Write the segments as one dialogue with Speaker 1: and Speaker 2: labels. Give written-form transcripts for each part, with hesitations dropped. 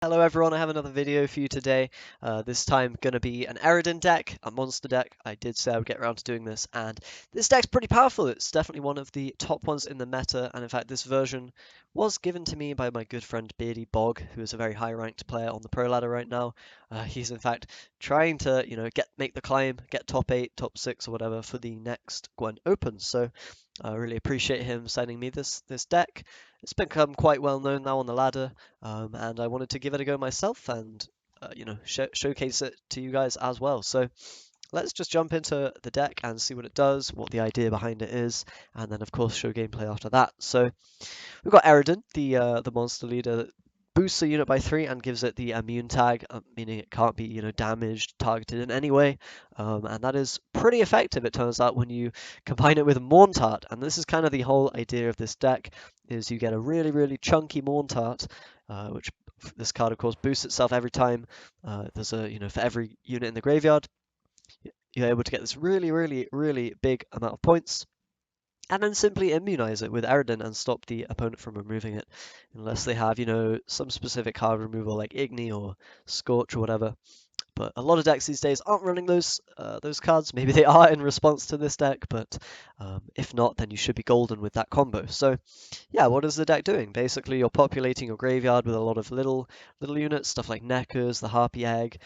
Speaker 1: Hello everyone, I have another video for you today. This time going to be an Eredin deck, a monster deck. I did say I would get around to doing this, and this deck's pretty powerful. It's definitely one of the top ones in the meta, and in fact this version was given to me by my good friend Beardy Bog, who is a very high ranked player on the pro ladder right now. He's in fact trying to, make the climb, get top 8, top 6 or whatever for the next Gwent Open. So I really appreciate him sending me this deck. It's become quite well known now on the ladder, and I wanted to give it a go myself and showcase it to you guys as well. So let's just jump into the deck and see what it does, what the idea behind it is, and then of course show gameplay after that. So we've got Eredin, the monster leader that boosts a unit by 3 and gives it the immune tag, meaning it can't be damaged, targeted in any way, and that is pretty effective. It turns out when you combine it with Mourntart, and this is kind of the whole idea of this deck, is you get a really chunky Mourntart, which this card of course boosts itself every time there's a for every unit in the graveyard. You're able to get this really big amount of points, and then simply immunize it with Eredin and stop the opponent from removing it, unless they have, some specific card removal like Igni or Scorch or whatever. But a lot of decks these days aren't running those cards. Maybe they are in response to this deck, but if not, then you should be golden with that combo. So yeah, what is the deck doing? Basically, you're populating your graveyard with a lot of little units, stuff like Neckers, the Harpy Egg,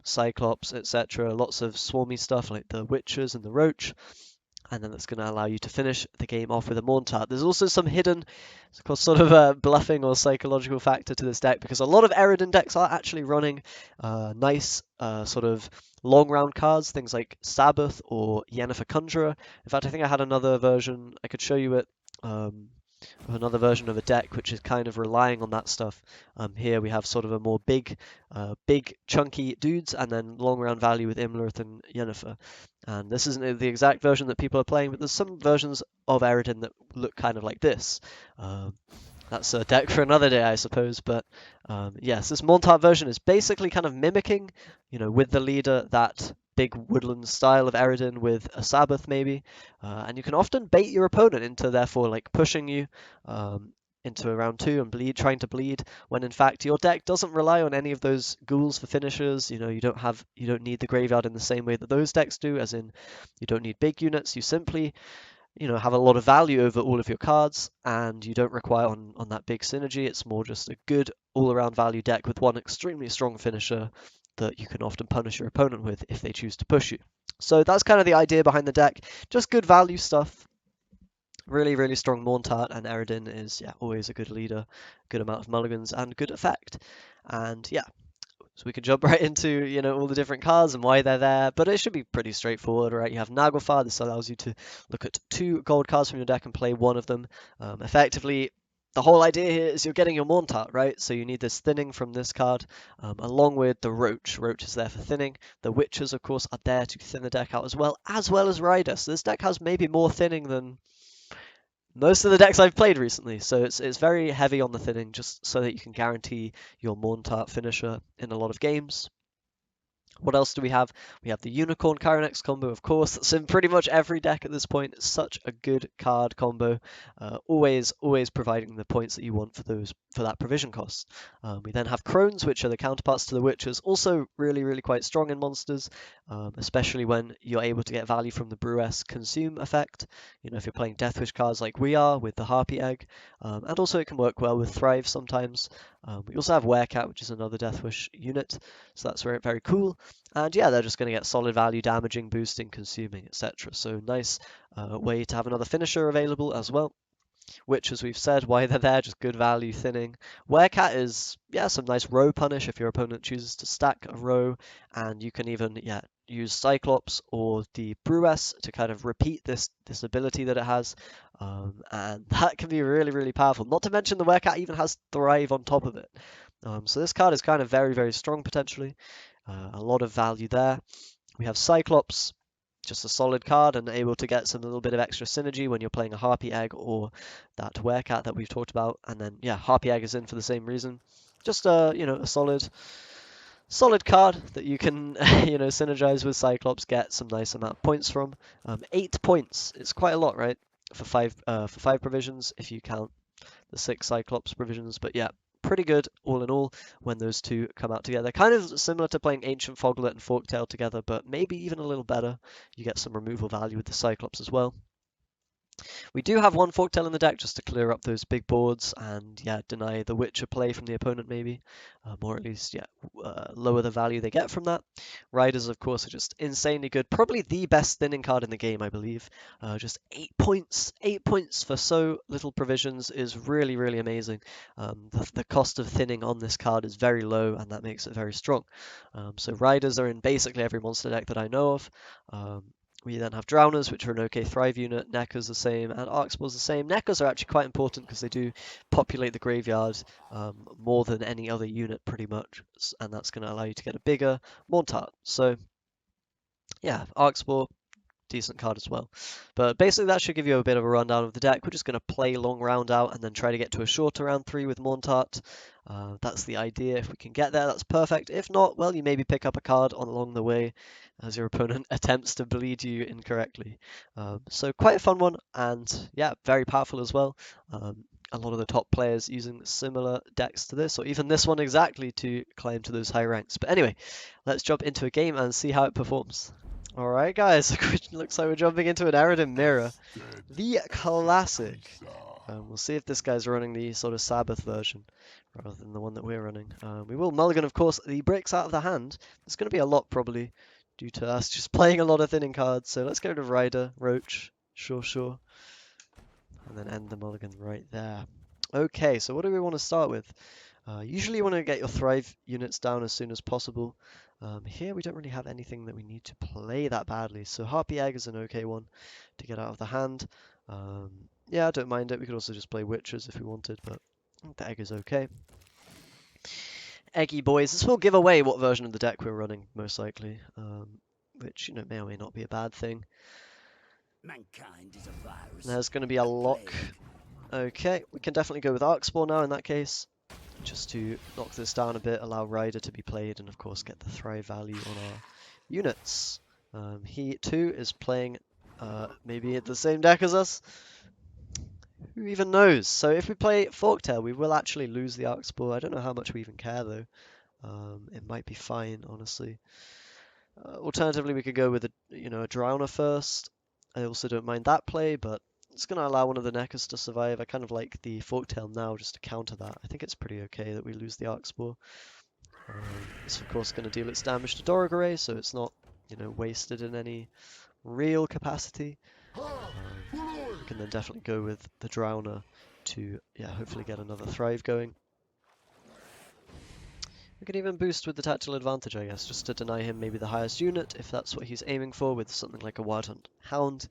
Speaker 1: Cyclops, etc. Lots of swarmy stuff like the Witches and the Roach, and then that's going to allow you to finish the game off with a Mourntart. There's also some hidden sort of bluffing or psychological factor to this deck, because a lot of Eredin decks are actually running nice sort of long round cards, things like Sabbath or Yennefer Conjurer. In fact, I think I had another version, I could show you it, another version of a deck which is kind of relying on that stuff. Here we have sort of a more big chunky dudes, and then long round value with Imlerith and Yennefer. And this isn't the exact version that people are playing, but there's some versions of Eredin that look kind of like this. That's a deck for another day, I suppose. But yes, this Mourntart version is basically kind of mimicking, with the leader, that big woodland style of Eredin with a Sabbath maybe. And you can often bait your opponent into therefore like pushing you into a round 2 and trying to bleed, when in fact your deck doesn't rely on any of those ghouls for finishers. You don't need the graveyard in the same way that those decks do, as in you don't need big units. You simply have a lot of value over all of your cards, and you don't require on that big synergy. It's more just a good all-around value deck with one extremely strong finisher that you can often punish your opponent with if they choose to push you. So that's kind of the idea behind the deck. Just good value stuff. Really strong Mourntart, and Eredin is always a good leader, good amount of mulligans, and good effect. And yeah, so we can jump right into, all the different cards and why they're there, but it should be pretty straightforward, right? You have Naglfar. This allows you to look at 2 gold cards from your deck and play one of them. Effectively, the whole idea here is you're getting your Mourntart, right? So you need this thinning from this card, along with the Roach. Roach is there for thinning. The Witches, of course, are there to thin the deck out as well as Rider. So this deck has maybe more thinning than most of the decks I've played recently, so it's very heavy on the thinning, just so that you can guarantee your Mourntart finisher in a lot of games. What else do we have? We have the Unicorn Chironex combo, of course. That's in pretty much every deck at this point. It's such a good card combo. Always providing the points that you want for that provision cost. We then have Crones, which are the counterparts to the Witches. Also really quite strong in monsters, especially when you're able to get value from the Brew-esque consume effect. If you're playing Deathwish cards like we are with the Harpy Egg. And also it can work well with Thrive sometimes. We also have Werecat, which is another Deathwish unit. So that's very cool. And yeah, they're just going to get solid value, damaging, boosting, consuming, etc. So nice way to have another finisher available as well. Which, as we've said, why they're there, just good value thinning. Werecat is, some nice row punish if your opponent chooses to stack a row. And you can even, use Cyclops or the Brew-esque to kind of repeat this ability that it has. And that can be really powerful. Not to mention the Werecat even has Thrive on top of it. So this card is kind of very strong potentially. A lot of value there. We have Cyclops, just a solid card and able to get some little bit of extra synergy when you're playing a Harpy Egg or that Werecat that we've talked about. And then Harpy Egg is in for the same reason. Just a solid card that you can synergize with Cyclops, get some nice amount of points from. 8 points. It's quite a lot, right? For five provisions if you count the 6 Cyclops provisions, but yeah. pretty good all in all when those two come out together. Kind of similar to playing Ancient Foglet and Forktail together, but maybe even a little better. You get some removal value with the Cyclops as well. We do have one Forktail in the deck just to clear up those big boards and, yeah, deny the Witcher play from the opponent maybe. Or at least, yeah, lower the value they get from that. Riders, of course, are just insanely good. Probably the best thinning card in the game, I believe. Just 8 points. 8 points for so little provisions is really, really amazing. The cost of thinning on this card is very low, and that makes it very strong. So Riders are in basically every monster deck that I know of. We then have Drowners, which are an okay Thrive unit. Neckers the same, and Arcspores the same. Neckers are actually quite important because they do populate the graveyard more than any other unit, pretty much, and that's going to allow you to get a bigger Mourntart. So, yeah, Arcspore, decent card as well. But basically that should give you a bit of a rundown of the deck. We're just going to play long round out and then try to get to a shorter round 3 with Mourntart. That's the idea. If we can get there, that's perfect. If not, well, you maybe pick up a card along the way as your opponent attempts to bleed you incorrectly. So quite a fun one, and yeah, very powerful as well. A lot of the top players using similar decks to this, or even this one exactly, to climb to those high ranks. But anyway, let's jump into a game and see how it performs. Alright guys, looks like we're jumping into an Eredin Mirror, the classic. We'll see if this guy's running the sort of Sabbath version, rather than the one that we're running. We will mulligan, of course, the bricks out of the hand. There's going to be a lot, probably, due to us just playing a lot of thinning cards. So let's get rid of Rider, Roach, sure. And then end the mulligan right there. Okay, so what do we want to start with? Usually you want to get your Thrive units down as soon as possible. Here we don't really have anything that we need to play that badly, so Harpy Egg is an okay one to get out of the hand. Yeah, I don't mind it. We could also just play Witches if we wanted, but I think the Egg is okay. Eggy boys. This will give away what version of the deck we're running, most likely, which, you know, may or may not be a bad thing.
Speaker 2: Mankind is a virus.
Speaker 1: There's going to be a lock. Okay, we can definitely go with Arcspore now in that case, just to knock this down a bit, allow Rider to be played, and of course get the Thrive value on our units. He too is playing maybe the same deck as us. Who even knows? So if we play Forktail, we will actually lose the Arcspore. I don't know how much we even care though. It might be fine, honestly. Alternatively, we could go with a Drowner first. I also don't mind that play, but it's going to allow one of the Neckers to survive. I kind of like the Forktail now just to counter that. I think it's pretty okay that we lose the Arcspore. It's of course going to deal its damage to Dorogare, so it's not, wasted in any real capacity. We can then definitely go with the Drowner to, hopefully get another Thrive going. We could even boost with the Tactical Advantage, I guess, just to deny him maybe the highest unit, if that's what he's aiming for, with something like a Wild Hunt Hound.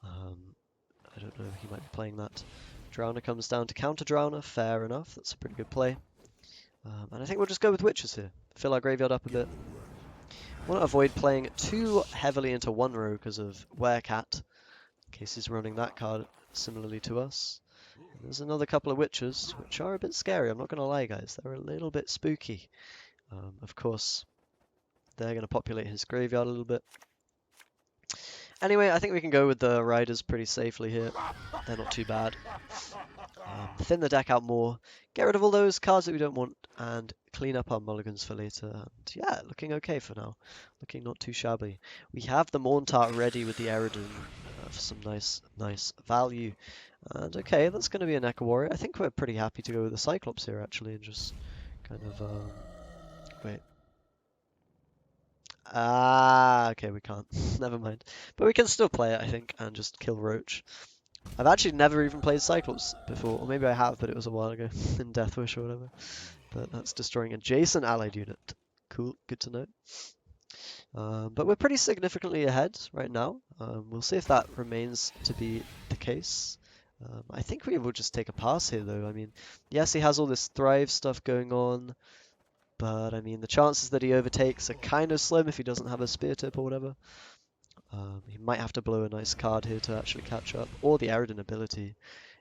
Speaker 1: I don't know, he might be playing that. Drowner comes down to counter Drowner, fair enough, that's a pretty good play. And I think we'll just go with Witches here, fill our graveyard up a bit. Want to avoid playing too heavily into one row because of Werecat, in case he's running that card similarly to us. And there's another couple of Witches, which are a bit scary, I'm not going to lie guys, they're a little bit spooky. Of course, they're going to populate his graveyard a little bit. Anyway, I think we can go with the Riders pretty safely here. They're not too bad. Thin the deck out more, get rid of all those cards that we don't want, and clean up our mulligans for later. And yeah, looking okay for now. Looking not too shabby. We have the Mourntart ready with the Eredin for some nice value. And okay, that's going to be a Necker Warrior. I think we're pretty happy to go with the Cyclops here actually, and just kind of wait. Okay, we can't. Never mind. But we can still play it, I think, and just kill Roach. I've actually never even played Cyclops before, or maybe I have, but it was a while ago in Deathwish or whatever. But that's destroying adjacent allied unit. Cool, good to know. But we're pretty significantly ahead right now. We'll see if that remains to be the case. I think we will just take a pass here, though. I mean, yes, he has all this Thrive stuff going on. But, I mean, the chances that he overtakes are kind of slim if he doesn't have a Spear Tip or whatever. He might have to blow a nice card here to actually catch up. Or the Eredin ability.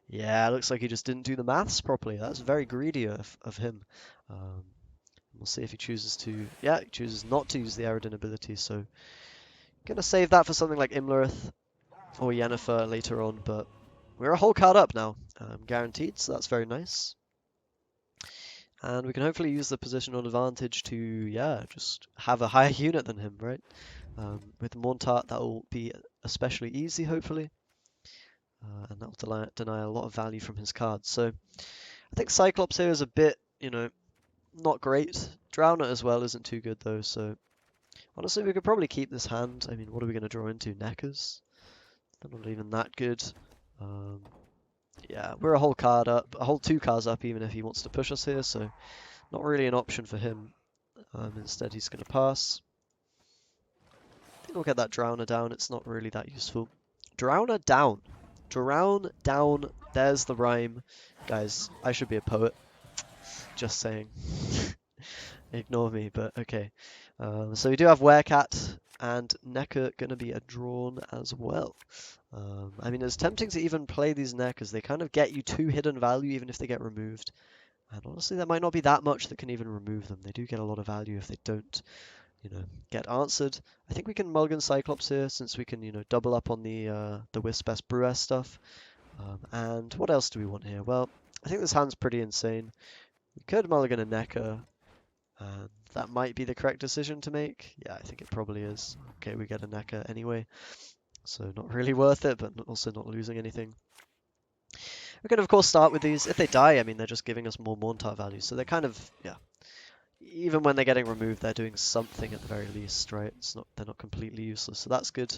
Speaker 1: Yeah, looks like he just didn't do the maths properly. That's very greedy of him. We'll see if he chooses to... Yeah, he chooses not to use the Eredin ability, so... Gonna save that for something like Imlerith or Yennefer later on, but... We're a whole card up now, guaranteed, so that's very nice. And we can hopefully use the positional advantage to, yeah, just have a higher unit than him, right? With Mourntart, that will be especially easy, hopefully. And that will deny a lot of value from his cards. So I think Cyclops here is a bit, not great. Drowner as well isn't too good, though. So honestly, we could probably keep this hand. I mean, what are we going to draw into? Neckers? They're not even that good. Um, yeah, we're a whole card up, a whole 2 cards up, even if he wants to push us here. So not really an option for him. Instead, he's going to pass. I think we'll get that Drowner down. It's not really that useful. Drowner down. Drown down. There's the rhyme. Guys, I should be a poet. Just saying. Ignore me, but okay. So we do have Werecat and Necker going to be a drawn as well. I mean, it's tempting to even play these Neckers. They kind of get you 2 hidden value even if they get removed. And honestly, there might not be that much that can even remove them. They do get a lot of value if they don't, get answered. I think we can mulligan Cyclops here since we can, double up on the Wisp Brewess stuff. And what else do we want here? Well, I think this hand's pretty insane. We could mulligan a Necker, and that might be the correct decision to make. Yeah, I think it probably is. Okay, we get a Necker anyway, so not really worth it, but also not losing anything. We can of course start with these. If they die, I mean, they're just giving us more Mourntart value, so they're kind of, yeah. Even when they're getting removed, they're doing something at the very least, right? They're not completely useless, so that's good.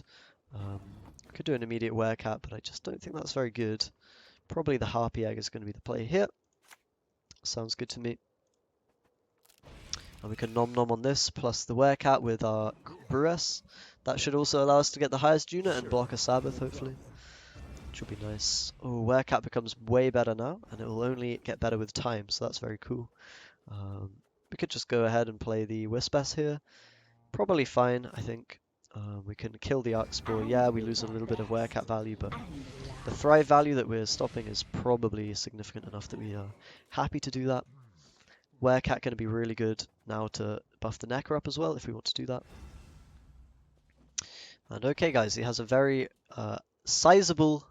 Speaker 1: We could do an immediate Werecat, but I just don't think that's very good. Probably the Harpy Egg is going to be the play here. Sounds good to me. And we can Nom Nom on this, plus the Werecat with our Brewess. That should also allow us to get the highest unit and block a Sabbath, hopefully. Which will be nice. Oh, Werecat becomes way better now, and it will only get better with time, so that's very cool. We could just go ahead and play the Wispess here. Probably fine, I think. We can kill the Arcspore. Yeah, we lose a little bit of Werecat value, but the Thrive value that we're stopping is probably significant enough that we are happy to do that. Werecat going to be really good now to buff the Necker up as well, if we want to do that. And okay, guys, he has a very sizable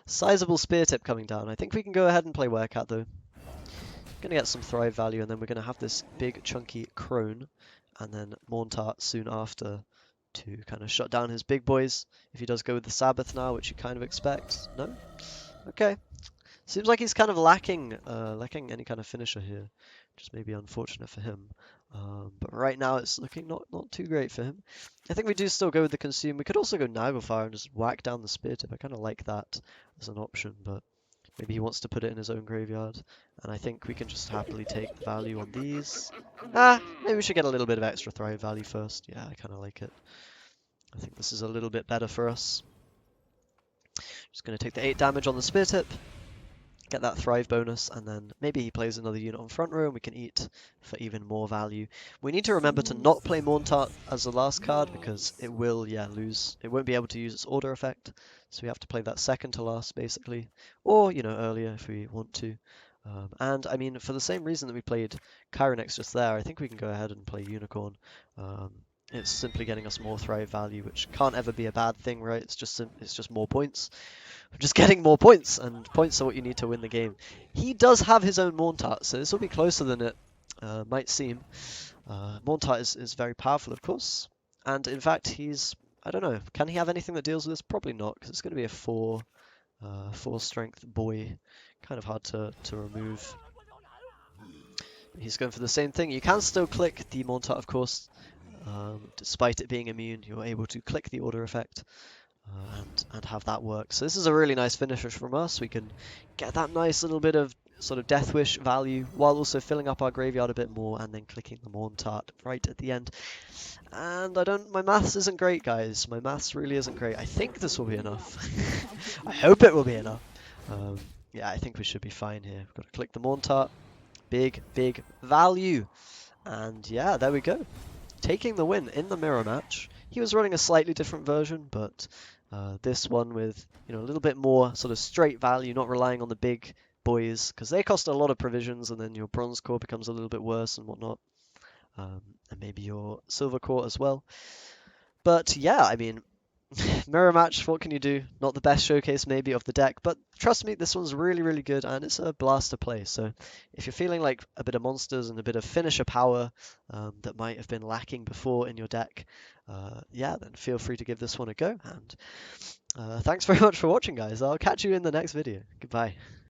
Speaker 1: spear tip coming down. I think we can go ahead and play Werecat, though. Going to get some Thrive value, and then we're going to have this big, chunky Crone, and then Mourntart soon after to kind of shut down his big boys. If he does go with the Sabbath now, which you kind of expect. No? Okay. Seems like he's kind of lacking any kind of finisher here, which is maybe unfortunate for him. But right now it's looking not too great for him. I think we do still go with the Consume. We could also go Naglfire and just whack down the Spear Tip. I kind of like that as an option, but maybe he wants to put it in his own graveyard. And I think we can just happily take the value on these. Maybe we should get a little bit of extra Thrive value first. Yeah, I kind of like it. I think this is a little bit better for us. Just going to take the 8 damage on the Spear Tip. Get that Thrive bonus, and then maybe he plays another unit on front row and we can eat for even more value. We need to remember to not play Mourntart as the last card because it will, lose. It won't be able to use its order effect, so we have to play that second to last, basically. Or, earlier if we want to. And, I mean, for the same reason that we played Chironex just there, I think we can go ahead and play Unicorn. It's simply getting us more Thrive value, which can't ever be a bad thing, right? It's just more points. I'm just getting more points, and points are what you need to win the game. He does have his own Mourntart, so this will be closer than it might seem. Mourntart is very powerful, of course, and in fact, I don't know, can he have anything that deals with this? Probably not, because it's going to be a 4 strength boy, kind of hard to remove. He's going for the same thing. You can still click the Mourntart, of course, despite it being immune. You're able to click the order effect. And have that work. So this is a really nice finisher from us. We can get that nice little bit of sort of Death Wish value while also filling up our graveyard a bit more and then clicking the Mourntart right at the end. And my maths isn't great, guys. My maths really isn't great. I think this will be enough. I hope it will be enough. Yeah, I think we should be fine here. We've got to click the Mourntart. Big value. And yeah, there we go. Taking the win in the mirror match. He was running a slightly different version, but this one with a little bit more sort of straight value, not relying on the big boys, because they cost a lot of provisions, and then your bronze core becomes a little bit worse and whatnot, and maybe your silver core as well. But yeah, I mean, Mirror match, what can you do? Not the best showcase maybe of the deck, but trust me, this one's really, really good and it's a blast to play. So if you're feeling like a bit of monsters and a bit of finisher power that might have been lacking before in your deck, yeah, then feel free to give this one a go. And thanks very much for watching, guys. I'll catch you in the next video. Goodbye.